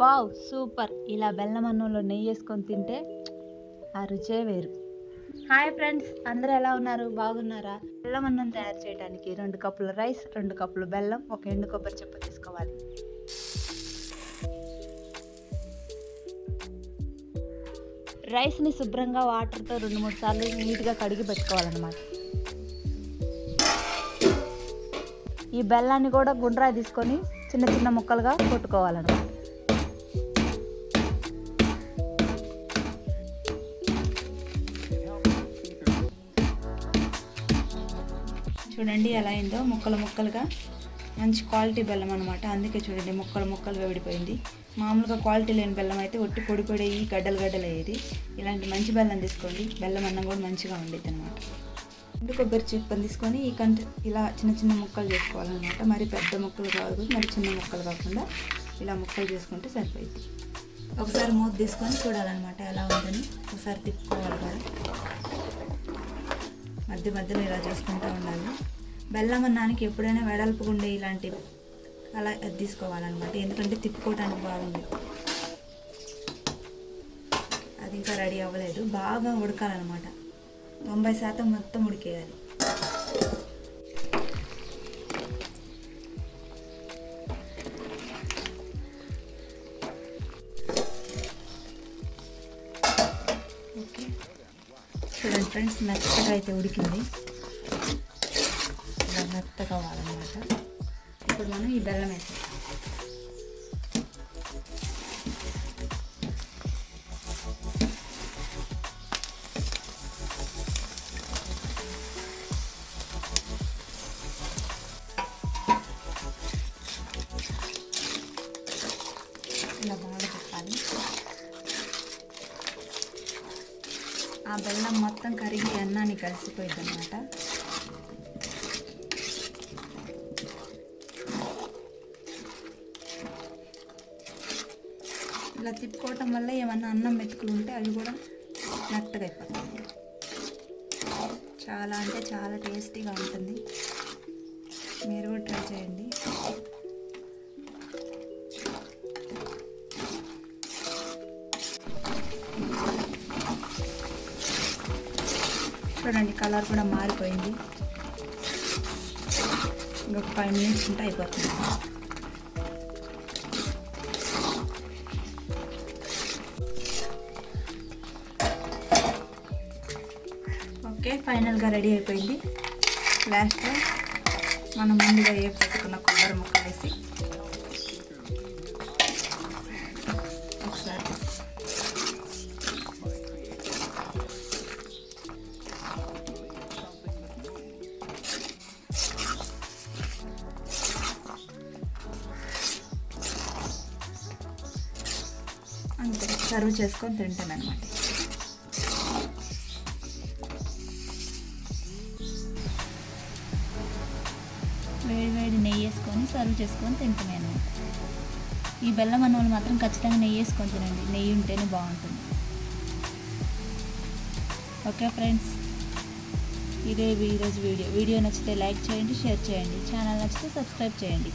Wow super! ఇలా బెల్లం అన్నంలో నెయ్యి వేసుకొని తింటే ఆ రుచే వేరు. హాయ్ ఫ్రెండ్స్, అందరూ ఎలా ఉన్నారు? బాగున్నారా? బెల్లం అన్నం తయారు చేయడానికి 2 కప్పుల రైస్, 2 కప్పుల బెల్లం, ఒక ఎండు కొబ్బరి చెప్ప తీసుకోవాలి. రైస్ని శుభ్రంగా వాటర్తో 2-3 సార్లు నీట్గా కడిగి పెట్టుకోవాలన్నమాట. ఈ బెల్లాన్ని కూడా గుండ్రాయి తీసుకొని చిన్న చిన్న ముక్కలుగా కొట్టుకోవాలన్నమాట. చూడండి ఎలా అయిందో, ముక్కలు ముక్కలుగా. మంచి క్వాలిటీ బెల్లం అనమాట, అందుకే చూడండి ముక్కలు ముక్కలుగా విడిపోయింది. మామూలుగా క్వాలిటీ లేని బెల్లం అయితే ఒట్టి పొడి పొడి గడ్డలు గడ్డలు అయ్యేది. ఇలాంటి మంచి బెల్లం తీసుకోండి, బెల్లం అన్నం కూడా మంచిగా ఉండేది అనమాట. ఎండు కొబ్బరి చిప్పని తీసుకొని ఈ ఇలా చిన్న చిన్న ముక్కలు చేసుకోవాలన్నమాట. మరి పెద్ద ముక్కలు కాదు, మరి చిన్న ముక్కలు కాకుండా ఇలా ముక్కలు చేసుకుంటే సరిపోయింది. ఒకసారి మూత తీసుకొని చూడాలన్నమాట ఎలా ఉందని. ఒకసారి తిప్పుకోవాలి కదా, మధ్య మధ్యలో ఇలా చేసుకుంటూ ఉండాలి. బెల్లం అన్నానికి ఎప్పుడైనా వెడల్పుగా ఉండే ఇలాంటి అలా తీసుకోవాలన్నమాట, ఎందుకంటే తిప్పుకోవడానికి బాగుంది. అది ఇంకా రెడీ అవ్వలేదు, బాగా ఉడకాలన్నమాట. 90% మొత్తం ఉడికేయాలి. ఓకే చూడండి ఫ్రెండ్స్, మెత్తగా అయితే ఉడికింది. ఇలా మెత్తగా కావాలన్నమాట. ఇప్పుడు మనం ఈ బెల్లం వేసాం. ఇలా బాగా పెట్టాలి. ఆ బెల్లం మొత్తం కరిగి అన్నాన్ని కలిసిపోయింది అన్నమాట. ఇలా తిప్పుకోవటం వల్ల ఏమన్నా అన్నం మెతుకులు ఉంటే అవి కూడా మెత్తగా అయిపోతాయి. చాలా అంటే చాలా టేస్టీగా ఉంటుంది, మీరు కూడా ట్రై చేయండి. చూడండి కలర్ కూడా మారిపోయింది. ఇంకొక 5 మినిట్స్ ఉంటే అయిపోతుంది. ఓకే, ఫైనల్గా రెడీ అయిపోయింది. లాస్ట్లో మనం ముందుగా పెట్టుకున్న కొబ్బరి ముక్క వేసి ఒకసారి అంతే సర్వ్ చేసుకొని తింటాను అనమాట. వేడి వేడి నెయ్యి వేసుకొని సర్వ్ చేసుకొని తింటున్నాను. ఈ బెల్లం అన్నం మాత్రం ఖచ్చితంగా నెయ్యి వేసుకొని తినండి, నెయ్యి ఉంటేనే బాగుంటుంది. ఓకే ఫ్రెండ్స్, ఇదే ఈరోజు వీడియో నచ్చితే లైక్ చేయండి, షేర్ చేయండి, ఛానల్ నచ్చితే సబ్స్క్రైబ్ చేయండి.